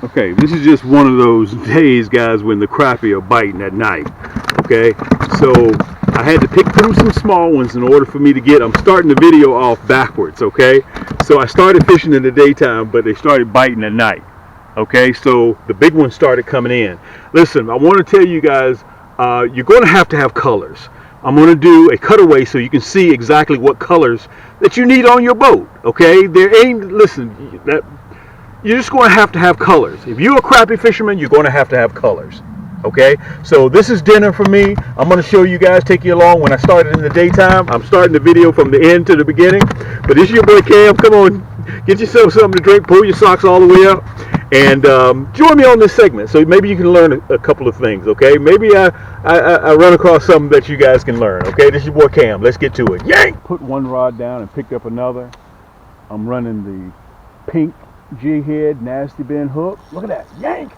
Okay, this is just one of those days, guys, when the crappie are biting at night. Okay, so I had to pick through some small ones in order for me to get. I'm starting the video off backwards. Okay, so I started fishing in the daytime, but they started biting at night. Okay, so the big ones started coming in. Listen, I want to tell you guys, you're going to have colors. I'm going to do a cutaway so you can see exactly what colors that you need on your boat. Okay, there ain't, listen, that you're just going to have colors. If you're a crappie fisherman, you're going to have colors. Okay, so this is dinner for me. I'm going to show you guys, take you along. When I started in the daytime, I'm starting the video from the end to the beginning. But this is your boy Cam. Come on, get yourself something to drink, pull your socks all the way up, and join me on this segment. So maybe you can learn a couple of things. Okay, maybe I run across something that you guys can learn. Okay, this is your boy Cam. Let's get to it. Yank! Put one rod down and picked up another. I'm running the pink jig head nasty bend hook. Look at that. Yank!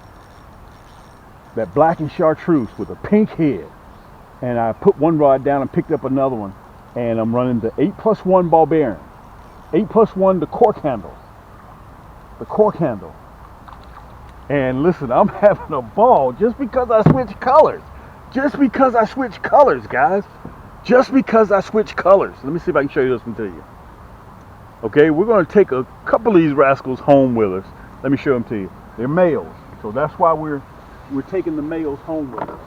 That black and chartreuse with a pink head. And I put one rod down and picked up another one. And I'm running the 8+1 ball bearing. 8+1 the cork handle. The cork handle. And listen, I'm having a ball just because I switched colors. Just because I switched colors, guys. Just because I switched colors. Let me see if I can show you this one to you. Okay, we're going to take a couple of these rascals home with us. Let me show them to you. They're males, so that's why we're taking the males home with us.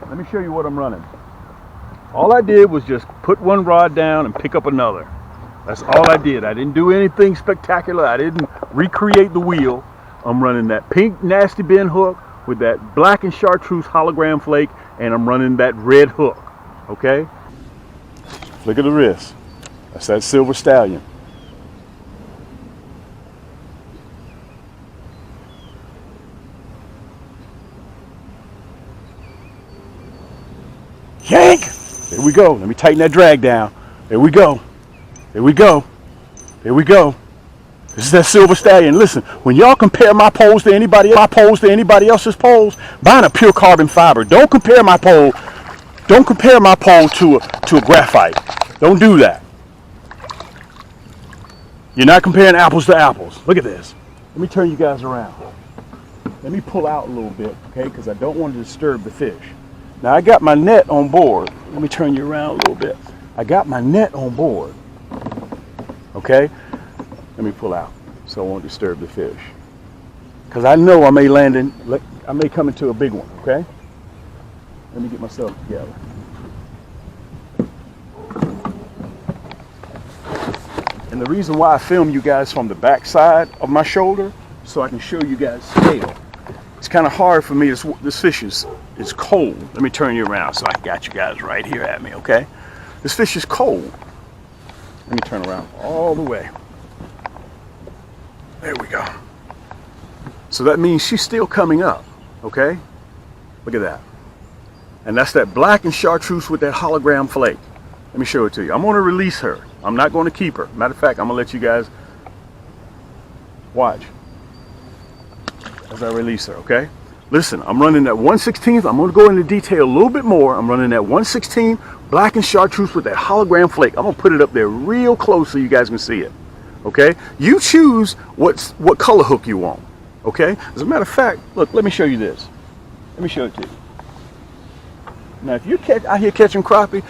Let me show you what I'm running. All I did was just put one rod down and pick up another. That's all I did. I didn't do anything spectacular. I didn't recreate the wheel. I'm running that pink nasty bend hook with that black and chartreuse hologram flake, and I'm running that red hook. Okay? Look at the wrist. That's that silver stallion. Yank! There we go. Let me tighten that drag down. There we go. There we go. There we go. This is that silver stallion. Listen, when y'all compare my poles to anybody else's poles, buying a pure carbon fiber. Don't compare my pole. Don't compare my pole to a graphite. Don't do that. You're not comparing apples to apples. Look at this. Let me turn you guys around. Let me pull out a little bit, okay, because I don't want to disturb the fish. Now I got my net on board. Let me turn you around a little bit. I got my net on board. Okay? Let me pull out so I won't disturb the fish. Because I know I may come into a big one, okay? Let me get myself together. And the reason why I film you guys from the back side of my shoulder, so I can show you guys scale. It's kind of hard for me. This fish is cold. Let me turn you around so I got you guys right here at me, okay? This fish is cold. Let me turn around all the way. There we go. So that means she's still coming up, okay? Look at that. And that's that black and chartreuse with that hologram flake. Let me show it to you. I'm going to release her. I'm not going to keep her. Matter of fact, I'm going to let you guys watch as I release her, okay? Listen, I'm running that 1/16. I'm going to go into detail a little bit more. I'm running that 1/16 black and chartreuse with that hologram flake. I'm going to put it up there real close so you guys can see it, okay? You choose what color hook you want, okay? As a matter of fact, look, let me show you this. Let me show it to you. Now, if you're out here catching crappie,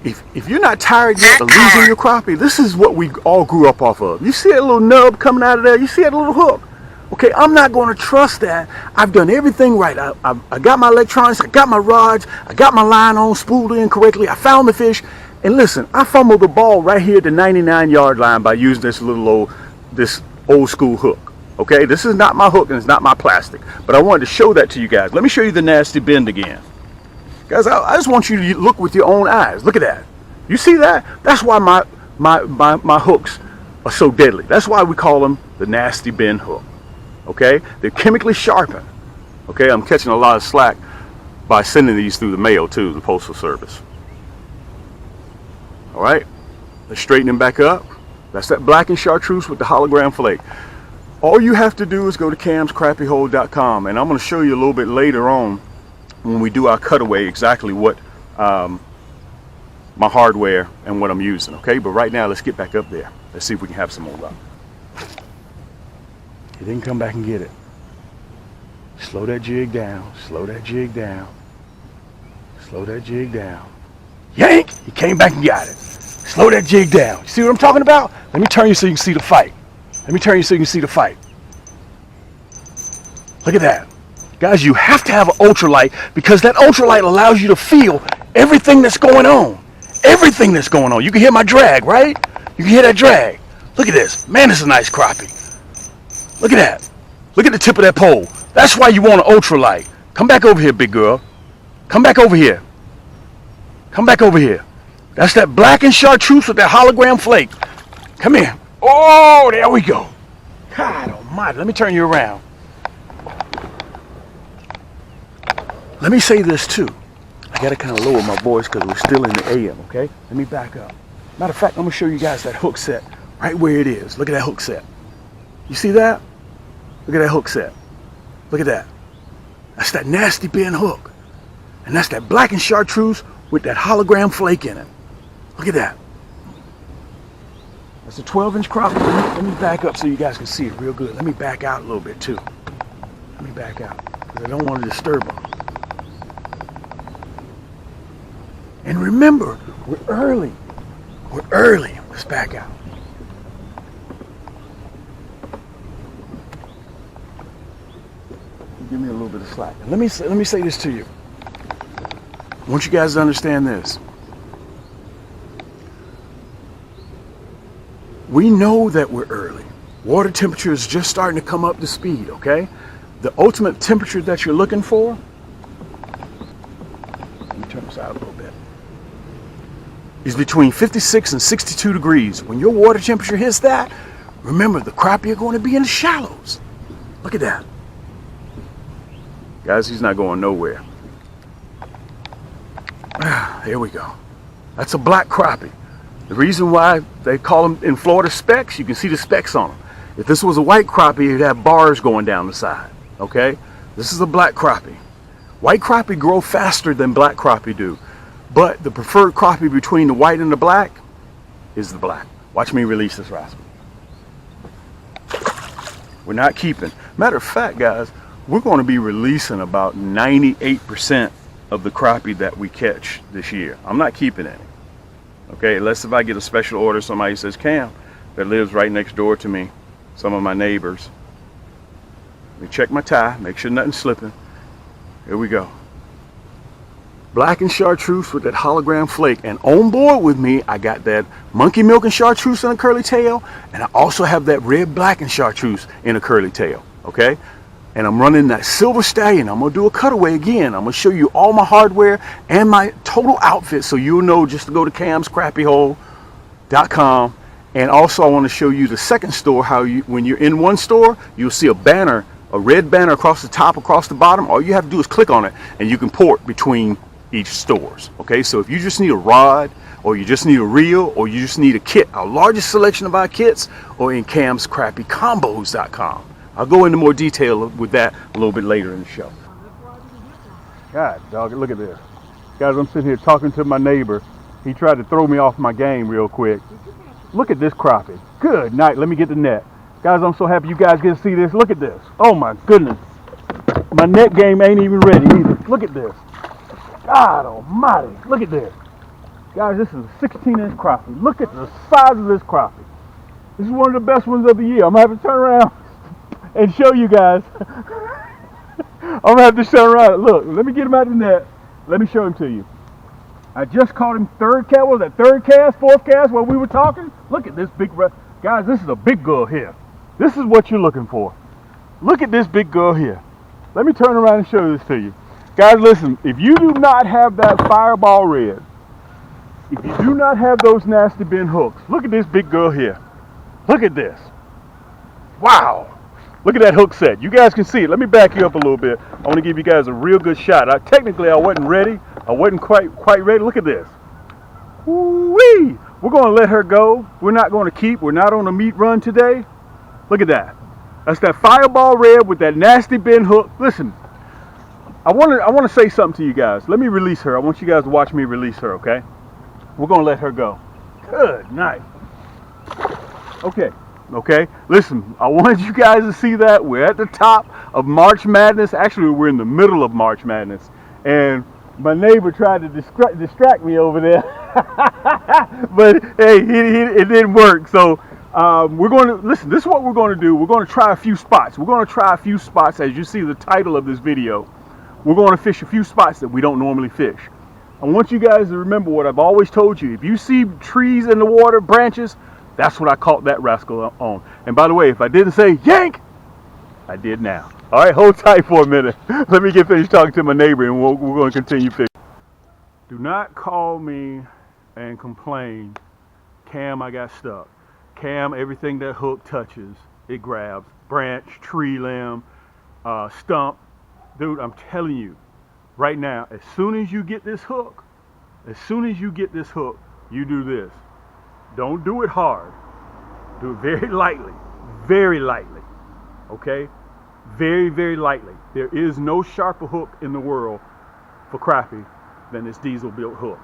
if you're not tired yet of losing your crappie, this is what we all grew up off of. You see that little nub coming out of there? You see that little hook? Okay, I'm not going to trust that. I've done everything right. I got my electronics, I got my rods, I got my line on, spooled in correctly, I found the fish. And listen, I fumbled the ball right here at the 99-yard line by using this old school hook. Okay, this is not my hook and it's not my plastic. But I wanted to show that to you guys. Let me show you the nasty bend again. Guys, I just want you to look with your own eyes. Look at that. You see that? That's why my hooks are so deadly. That's why we call them the nasty bend hook. Okay? They're chemically sharpened. Okay? I'm catching a lot of slack by sending these through the mail too, the Postal Service. All right? Let's straighten them back up. That's that black and chartreuse with the hologram flake. All you have to do is go to camscrappiehole.com, and I'm going to show you a little bit later on when we do our cutaway exactly what my hardware and what I'm using, okay? But right now, let's get back up there. Let's see if we can have some more luck. He didn't come back and get it. Slow that jig down. Slow that jig down. Slow that jig down. Yank! He came back and got it. Slow that jig down. You see what I'm talking about? Let me turn you so you can see the fight. Let me turn you so you can see the fight. Look at that. Guys, you have to have an ultralight because that ultralight allows you to feel everything that's going on. Everything that's going on. You can hear my drag, right? You can hear that drag. Look at this. Man, it's a nice crappie. Look at that. Look at the tip of that pole. That's why you want an ultralight. Come back over here, big girl. Come back over here. Come back over here. That's that blackened chartreuse with that hologram flake. Come here. Oh, there we go. God almighty. Let me turn you around. Let me say this too. I got to kind of lower my voice because we're still in the AM, okay? Let me back up. Matter of fact, I'm going to show you guys that hook set right where it is. Look at that hook set. You see that? Look at that hook set. Look at that. That's that nasty bend hook. And that's that blackened chartreuse with that hologram flake in it. Look at that. That's a 12-inch crappie. Let me back up so you guys can see it real good. Let me back out a little bit too. Let me back out because I don't want to disturb them. And remember, we're early. We're early. Let's back out. Give me a little bit of slack. And let me say this to you. I want you guys to understand this. We know that we're early. Water temperature is just starting to come up to speed, okay? The ultimate temperature that you're looking for, let me turn this out a little bit, is between 56 and 62 degrees. When your water temperature hits that, remember the crappie are going to be in the shallows. Look at that. Guys, he's not going nowhere. There we go. That's a black crappie. The reason why they call them in Florida specks, you can see the specks on them. If this was a white crappie, it'd have bars going down the side, okay? This is a black crappie. White crappie grow faster than black crappie do, but the preferred crappie between the white and the black is the black. Watch me release this rascal. We're not keeping. Matter of fact, guys, we're going to be releasing about 98% of the crappie that we catch this year. I'm not keeping any. Okay, unless if I get a special order, somebody says, Cam, that lives right next door to me, some of my neighbors. Let me check my tie, make sure nothing's slipping. Here we go. Black and chartreuse with that hologram flake. And on board with me, I got that monkey milk and chartreuse in a curly tail. And I also have that red black and chartreuse in a curly tail. Okay? And I'm running that silver stallion. I'm going to do a cutaway again. I'm going to show you all my hardware and my total outfit so you'll know just to go to camscrappiehole.com. And also I want to show you the second store, how you, when you're in one store, you'll see a banner, a red banner across the top, across the bottom. All you have to do is click on it and you can port between each stores. Okay, so if you just need a rod, or you just need a reel, or you just need a kit, our largest selection of our kits are in camscrappiecombos.com. I'll go into more detail with that a little bit later in the show. God, dog, look at this. Guys, I'm sitting here talking to my neighbor. He tried to throw me off my game real quick. Look at this crappie. Good night. Let me get the net. Guys, I'm so happy you guys get to see this. Look at this. Oh my goodness. My net game ain't even ready either. Look at this. God almighty. Look at this. Guys, this is a 16-inch crappie. Look at the size of this crappie. This is one of the best ones of the year. I'm going to have to turn around and show you guys. I'm going to have to turn around. Look, let me get him out of the net. Let me show him to you. I just caught him third cast. What was that, third cast, fourth cast while we were talking? Look at this big, guys, this is a big girl here. This is what you're looking for. Look at this big girl here. Let me turn around and show this to you. Guys, listen, if you do not have that fireball red, if you do not have those nasty bend hooks, look at this big girl here. Look at this. Wow. Look at that hook set. You guys can see it. Let me back you up a little bit. I want to give you guys a real good shot. Technically, I wasn't ready. I wasn't quite ready. Look at this. Woo-wee. We're going to let her go. We're not going to keep. We're not on a meat run today. Look at that. That's that fireball red with that nasty bend hook. Listen, I want to say something to you guys. Let me release her. I want you guys to watch me release her, okay? We're going to let her go. Good night. Okay, Okay, listen, I wanted you guys to see that. We're at the top of March Madness. Actually, we're in the middle of March Madness. And my neighbor tried to distract me over there. But hey, it didn't work. So we're going to, listen, this is what we're going to do. We're going to try a few spots. We're going to try a few spots. As you see the title of this video, we're going to fish a few spots that we don't normally fish. I want you guys to remember what I've always told you. If you see trees in the water, branches, that's what I caught that rascal on. And by the way, if I didn't say yank, I did now. All right, hold tight for a minute. Let me get finished talking to my neighbor, and we're going to continue fishing. Do not call me and complain, Cam, I got stuck. Cam, everything that hook touches, it grabs. Branch, tree limb, stump. Dude, I'm telling you, right now, as soon as you get this hook, you do this. Don't do it hard. Do it very lightly, okay? Very, very lightly. There is no sharper hook in the world for crappie than this diesel built hook,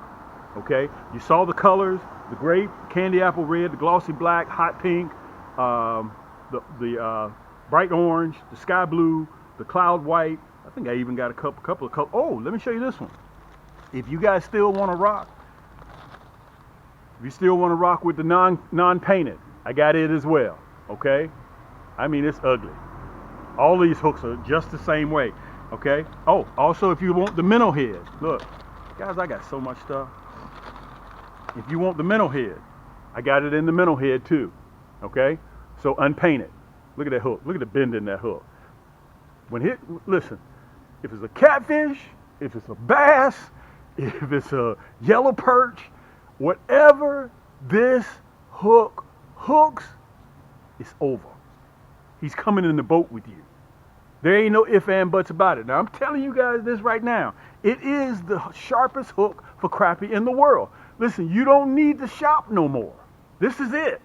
okay? You saw the colors, the grape, candy apple red, the glossy black, hot pink, the bright orange, the sky blue, the cloud white. I think I even got a couple of colors. Oh, let me show you this one. If you guys still want to rock, with the non-painted, I got it as well, okay? I mean, it's ugly. All these hooks are just the same way, okay? Oh, also if you want the Minnow head, look, guys, I got so much stuff. If you want the Minnow head, I got it in the Minnow head too, okay? So unpainted. Look at that hook. Look at the bend in that hook. Listen, if it's a catfish, if it's a bass, if it's a yellow perch, whatever this hook hooks, it's over. He's coming in the boat with you. There ain't no ifs and buts about it. Now, I'm telling you guys this right now. It is the sharpest hook for crappie in the world. Listen, you don't need to shop no more. This is it.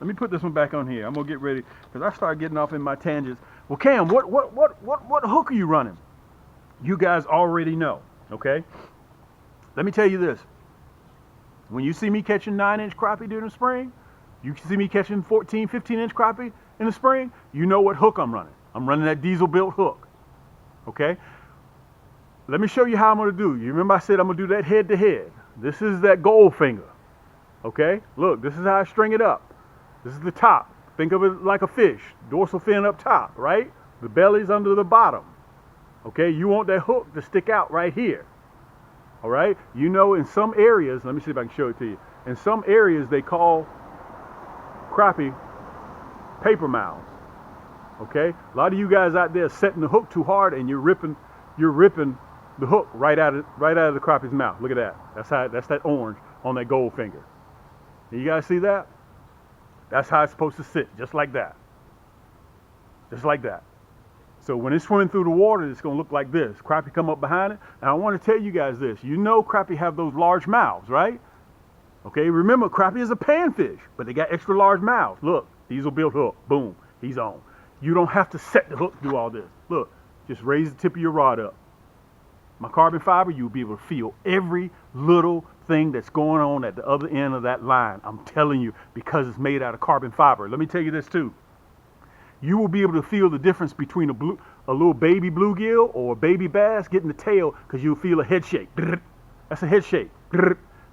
Let me put this one back on here. I'm going to get ready because I start getting off in my tangents. Well, Cam, what hook are you running? You guys already know, okay? Let me tell you this. When you see me catching 9-inch crappie during the spring, you see me catching 14, 15-inch crappie in the spring, you know what hook I'm running. I'm running that diesel built hook, okay? Let me show you how I'm going to do. You remember I said I'm going to do that head to head. This is that gold finger, okay? Look, this is how I string it up. This is the top. Think of it like a fish. Dorsal fin up top, right? The belly's under the bottom, okay? You want that hook to stick out right here. All right, you know, in some areas, let me see if I can show it to you. In some areas, they call crappie paper mouths. Okay, a lot of you guys out there setting the hook too hard, and you're ripping the hook right out of the crappie's mouth. Look at that. That's that orange on that gold finger. You guys see that? That's how it's supposed to sit, just like that. Just like that. So when it's swimming through the water, it's going to look like this. Crappie come up behind it. And I want to tell you guys this. You know crappie have those large mouths, right? Okay, remember, crappie is a panfish, but they got extra large mouths. Look, diesel built hook. Boom, he's on. You don't have to set the hook to do all this. Look, just raise the tip of your rod up. My carbon fiber, you'll be able to feel every little thing that's going on at the other end of that line. I'm telling you, because it's made out of carbon fiber. Let me tell you this too. You will be able to feel the difference between a little baby bluegill or a baby bass getting the tail, because you'll feel a head shake. That's a head shake.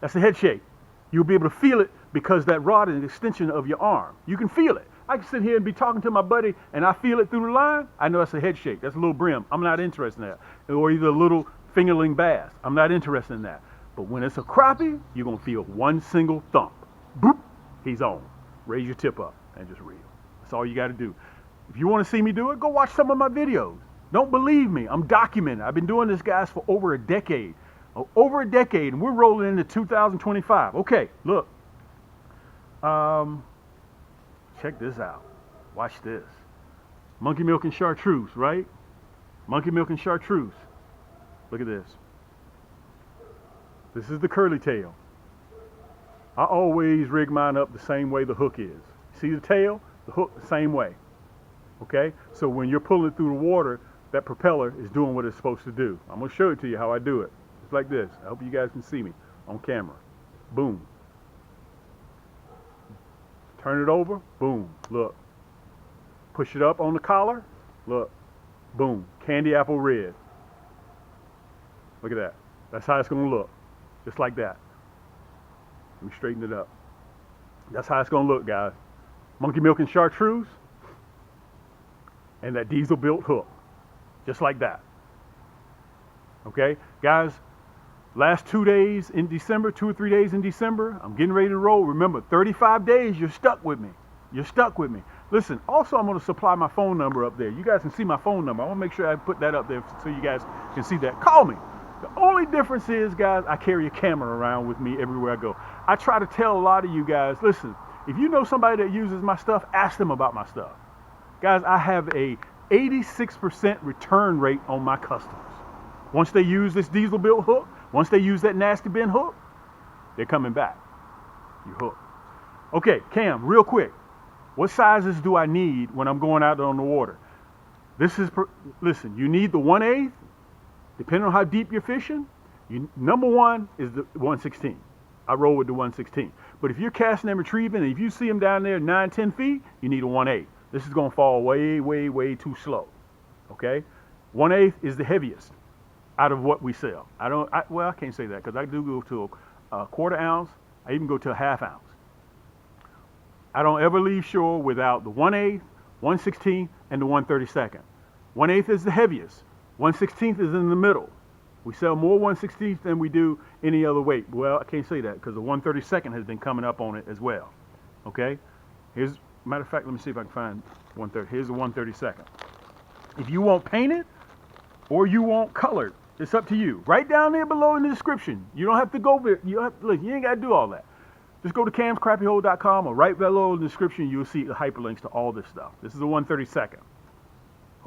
That's a head shake. You'll be able to feel it because that rod is an extension of your arm. You can feel it. I can sit here and be talking to my buddy and I feel it through the line. I know that's a head shake. That's a little brim. I'm not interested in that. Or either a little fingerling bass. I'm not interested in that. But when it's a crappie, you're going to feel one single thump. Boop. He's on. Raise your tip up and just reel. That's all you got to do. If you want to see me do it, go watch some of my videos. Don't believe me. I'm documenting. I've been doing this, guys, for over a decade. Over a decade, and we're rolling into 2025. Okay, look. Check this out. Watch this. Monkey milk and chartreuse, right? Monkey milk and chartreuse. Look at this. This is the curly tail. I always rig mine up the same way the hook is. See the tail? The hook the same way. Okay? So when you're pulling through the water, that propeller is doing what it's supposed to do. I'm going to show it to you how I do it. It's like this. I hope you guys can see me on camera. Boom. Turn it over, boom, look. Push it up on the collar, look, boom, candy apple red. Look at that. That's how it's gonna look, just like that. Let me straighten it up. That's how it's gonna look, guys. Monkey milk and chartreuse, and that diesel built hook, just like that. Okay, guys, last 2 days in December, 2 or 3 days in December, I'm getting ready to roll. Remember, 35 days, you're stuck with me. You're stuck with me. Listen, also I'm gonna supply my phone number up there. You guys can see my phone number. I wanna make sure I put that up there so you guys can see that. Call me. The only difference is, guys, I carry a camera around with me everywhere I go. I try to tell a lot of you guys, listen, if you know somebody that uses my stuff, ask them about my stuff. Guys, I have a 86% return rate on my customers. Once they use this diesel built hook, once they use that nasty bin hook, they're coming back. You hook. Okay, Cam, real quick. What sizes do I need when I'm going out on the water? Listen, you need the 1/8, depending on how deep you're fishing. Number one is the 1/16. I roll with the 1/16. But if you're casting and retrieving, and if you see them down there 9, 10 feet, you need a 1/8. This is gonna fall way, way, way too slow, okay? 1/8 is the heaviest out of what we sell. I can't say that because I do go to a 1/4 ounce. I even go to a 1/2 ounce. I don't ever leave shore without the 1/8, 1/16, and the 1/32. 1/8 is the heaviest. 1/16 is in the middle. We sell more 1/16 than we do any other weight. Well, I can't say that because the 1/32 has been coming up on it as well. Okay? Matter of fact, let me see if I can find 1/30. Here's the 1/32. If you want painted or you want colored, it's up to you. Right down there below in the description. You don't have to go there. You ain't got to do all that. Just go to camscrappiehole.com or right below in the description, you'll see the hyperlinks to all this stuff. This is the 1/32.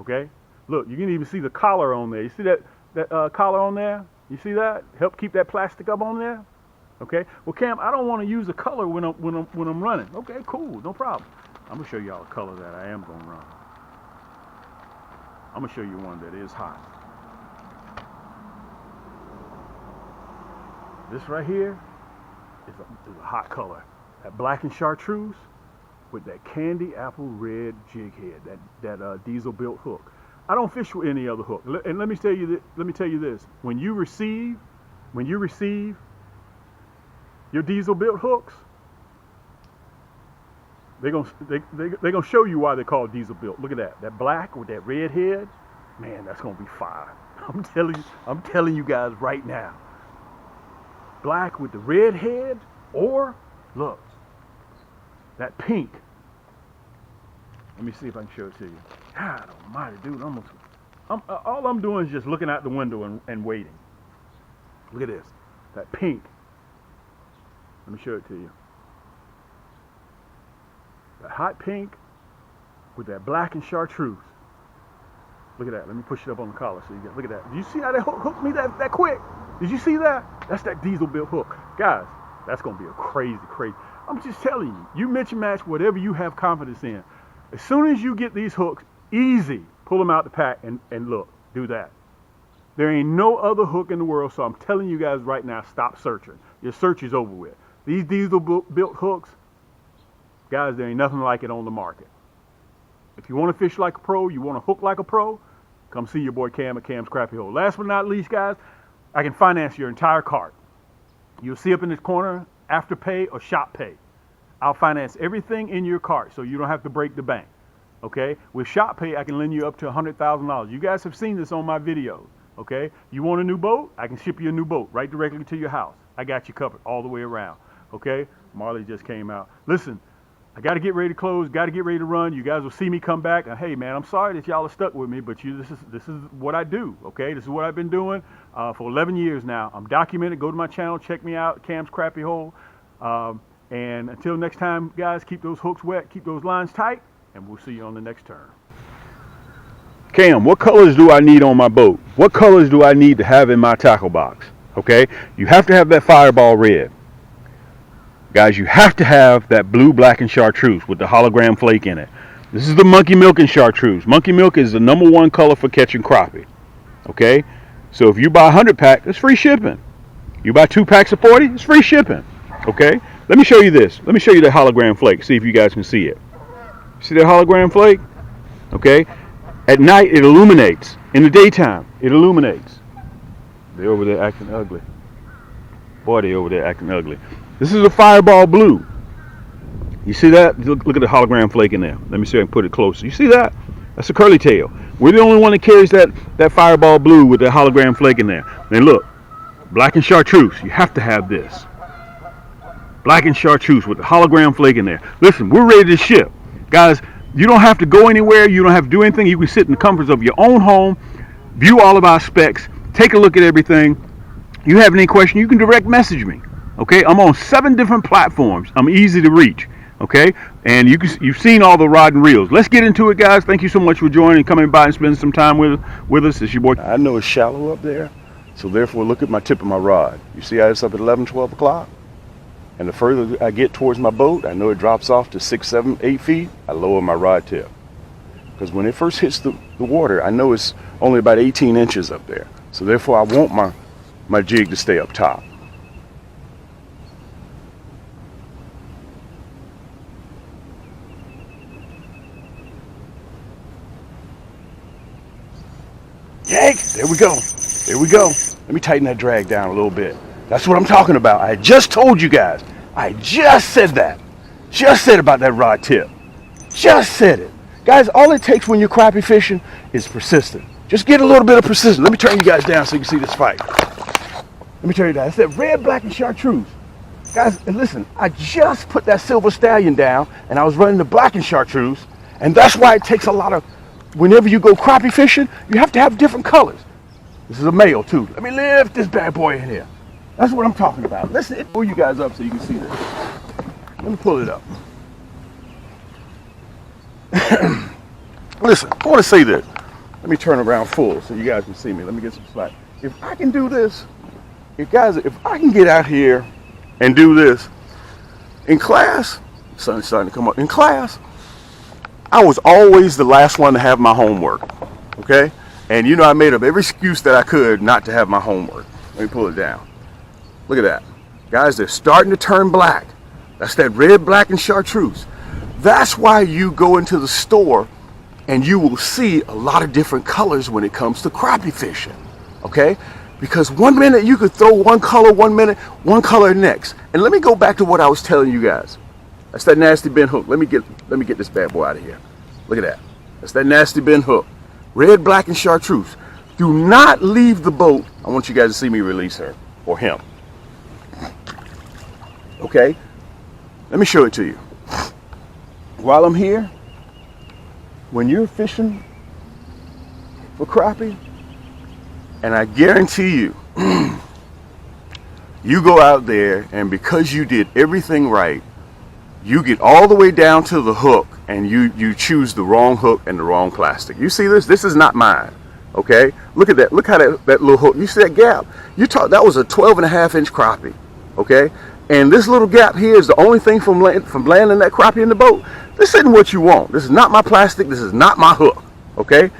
Okay? Look, you can even see the collar on there. You see that collar on there? You see that? Help keep that plastic up on there? Okay? Well, Cam, I don't want to use a color when I'm running. Okay, cool, no problem. I'm gonna show y'all a color that I am gonna run. I'm gonna show you one that is hot. This right here is a hot color. That black and chartreuse with that candy apple red jig head, that diesel built hook. I don't fish with any other hook. And let me tell you this. When you receive your diesel built hooks, they're gonna show you why they're called diesel built. Look at that. That black with that red head, man, that's gonna be fire. I'm telling you guys right now. Black with the red head, or look, that pink. Let me see if I can show it to you. God almighty, dude, all I'm doing is just looking out the window and waiting. Look at this, that pink. Let me show it to you. That hot pink with that black and chartreuse. Look at that. Let me push it up on the collar so you get. Look at that. Did you see how that hooked me that quick? Did you see that? That's that diesel built hook, guys. That's gonna be a crazy. I'm just telling you. You mix and match whatever you have confidence in. As soon as you get these hooks, easy, pull them out the pack and look. Do that. There ain't no other hook in the world, so I'm telling you guys right now, stop searching. Your search is over with. These diesel built hooks, guys, there ain't nothing like it on the market. If you want to fish like a pro, you want to hook like a pro, come see your boy Cam at Cam's Crappie Hole. Last but not least, guys, I can finance your entire cart. You'll see up in this corner, Afterpay or Shop Pay. I'll finance everything in your cart so you don't have to break the bank. Okay? With Shop Pay, I can lend you up to $100,000. You guys have seen this on my videos. Okay? You want a new boat? I can ship you a new boat right directly to your house. I got you covered all the way around. Okay? Marley just came out. Listen, I got to get ready to close, got to get ready to run. You guys will see me come back. Hey, man, I'm sorry that y'all are stuck with me, but this is what I do, okay? This is what I've been doing for 11 years now. I'm documented. Go to my channel. Check me out, Cam's Crappie Hole. And until next time, guys, keep those hooks wet, keep those lines tight, and we'll see you on the next turn. Cam, what colors do I need on my boat? What colors do I need to have in my tackle box? Okay? You have to have that fireball red. Guys, you have to have that blue, black, and chartreuse with the hologram flake in it. This is the monkey milk and chartreuse. Monkey milk is the #1 color for catching crappie. Okay? So if you buy a 100 pack, it's free shipping. You buy 2 packs of 40, it's free shipping. Okay? Let me show you this. Let me show you the hologram flake. See if you guys can see it. See that hologram flake? Okay. At night it illuminates. In the daytime it illuminates. They're over there acting ugly. Boy, they over there acting ugly. This is a fireball blue. You see that? Look at the hologram flake in there. Let me see if I can put it closer. You see that? That's a curly tail. We're the only one that carries that fireball blue with the hologram flake in there. And look, black and chartreuse. You have to have this. Black and chartreuse with the hologram flake in there. Listen, we're ready to ship. Guys, you don't have to go anywhere. You don't have to do anything. You can sit in the comforts of your own home, view all of our specs, take a look at everything. You have any question, you can direct message me. Okay, I'm on 7 different platforms. I'm easy to reach. Okay, and you've seen all the rod and reels. Let's get into it, guys. Thank you so much for joining and coming by and spending some time with us. It's your boy. I know it's shallow up there, so therefore look at my tip of my rod. You see how it's up at 11, 12 o'clock? And the further I get towards my boat, I know it drops off to 6, 7, 8 feet. I lower my rod tip. Because when it first hits the water, I know it's only about 18 inches up there. So therefore I want my jig to stay up top. Yank! There we go. There we go. Let me tighten that drag down a little bit. That's what I'm talking about. I just told you guys. I just said that. Just said about that rod tip. Just said it. Guys, all it takes when you're crappie fishing is persistence. Just get a little bit of persistence. Let me turn you guys down so you can see this fight. Let me turn you down. It's that red, black, and chartreuse. Guys, and listen, I just put that silver stallion down and I was running the black and chartreuse. And that's why it takes a lot of, whenever you go crappie fishing, you have to have different colors. This is a male too. Let me lift this bad boy in here. That's what I'm talking about. Let's pull you guys up so you can see this. Let me pull it up. Listen, I want to say this. Let me turn around full so you guys can see me. Let me get some slack. If I can do this, if I can get out here and do this in class, sun's starting to come up. In class, I was always the last one to have my homework. Okay? And you know I made up every excuse that I could not to have my homework. Let me pull it down. Look at that. Guys, they're starting to turn black. That's that red, black, and chartreuse. That's why you go into the store and you will see a lot of different colors when it comes to crappie fishing. Okay? Because one minute you could throw one color one minute, one color next. And let me go back to what I was telling you guys. That's that nasty bent hook. Let me get this bad boy out of here. Look at that. That's that nasty bent hook. Red, black, and chartreuse. Do not leave the boat. I want you guys to see me release her or him. Okay? Let me show it to you. While I'm here, when you're fishing for crappie, and I guarantee you, you go out there and because you did everything right, you get all the way down to the hook and you choose the wrong hook and the wrong plastic. You see this? This is not mine. Okay? Look at that. Look how that little hook, you see that gap? That was a 12.5-inch crappie. Okay? And this little gap here is the only thing from landing that crappie in the boat. This isn't what you want. This is not my plastic. This is not my hook. Okay?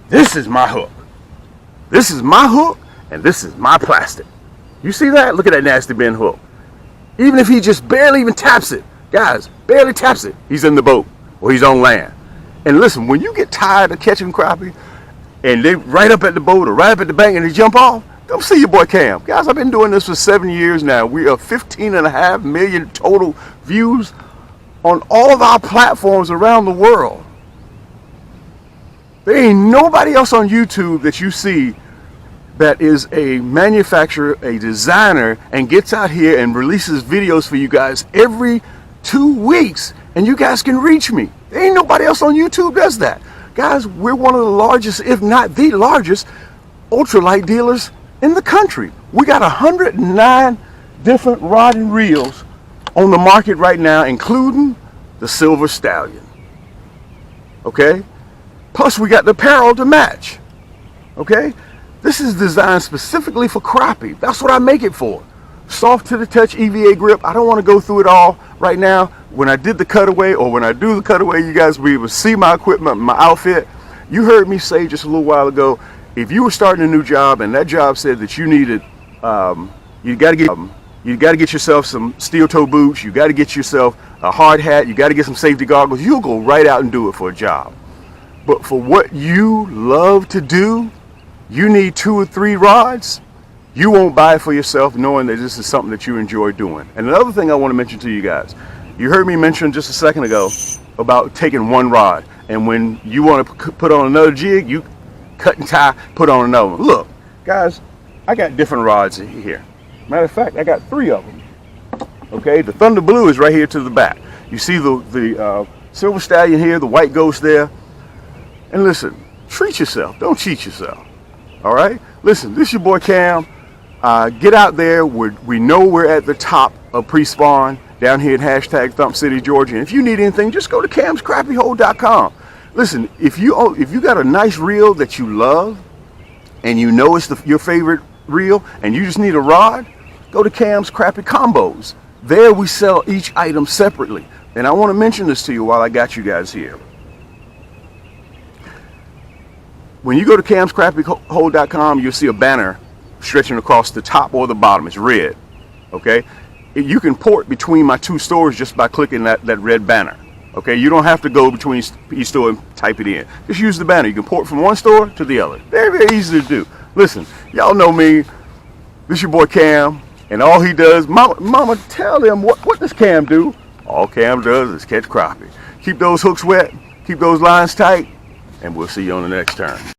This is my hook. This is my hook and this is my plastic. You see that? Look at that nasty bend hook. Even if he just barely even taps it, guys, barely taps it, he's in the boat or he's on land. And listen, when you get tired of catching crappie and they right up at the boat or right up at the bank and they jump off, come see your boy Cam. Guys, I've been doing this for 7 years now. We are 15.5 million total views on all of our platforms around the world. There ain't nobody else on YouTube that you see that is a manufacturer, a designer, and gets out here and releases videos for you guys every 2 weeks, and you guys can reach me. There ain't nobody else on YouTube does that. Guys, we're one of the largest, if not the largest, ultralight dealers in the country. We got 109 different rod and reels on the market right now, including the Silver Stallion. Okay? Plus we got the apparel to match. Okay? This is designed specifically for crappie. That's what I make it for. Soft to the touch EVA grip. I don't want to go through it all right now. When I did the cutaway or when I do the cutaway, you guys will be able to see my equipment, my outfit. You heard me say just a little while ago, if you were starting a new job and that job said that you needed, you got to get You got to get yourself some steel toe boots. You got to get yourself a hard hat. You got to get some safety goggles. You'll go right out and do it for a job. But for what you love to do, you need 2 or 3 rods. You won't buy it for yourself knowing that this is something that you enjoy doing. And another thing I want to mention to you guys, you heard me mention just a second ago about taking 1 rod. And when you want to put on another jig, you cut and tie, put on another one. Look, guys, I got different rods here. Matter of fact, I got 3 of them. Okay, the Thunder Blue is right here to the back. You see the Silver Stallion here, the White Ghost there. And listen, treat yourself. Don't cheat yourself. All right? Listen, this is your boy Cam. Get out there. We know we're at the top of pre-spawn down here at #Thump City, Georgia. And if you need anything, just go to camscrappyhole.com. Listen, if you got a nice reel that you love and you know it's your favorite reel and you just need a rod, go to Cam's Crappie Combos. There we sell each item separately. And I want to mention this to you while I got you guys here. When you go to camscrappyhole.com, you'll see a banner stretching across the top or the bottom. It's red. Okay? You can port between my 2 stores just by clicking that red banner. Okay? You don't have to go between each store and type it in. Just use the banner. You can port from one store to the other. Very, very easy to do. Listen, y'all know me. This your boy Cam, and all he does, mama tell him what does Cam do? All Cam does is catch crappie. Keep those hooks wet, keep those lines tight, and we'll see you on the next turn.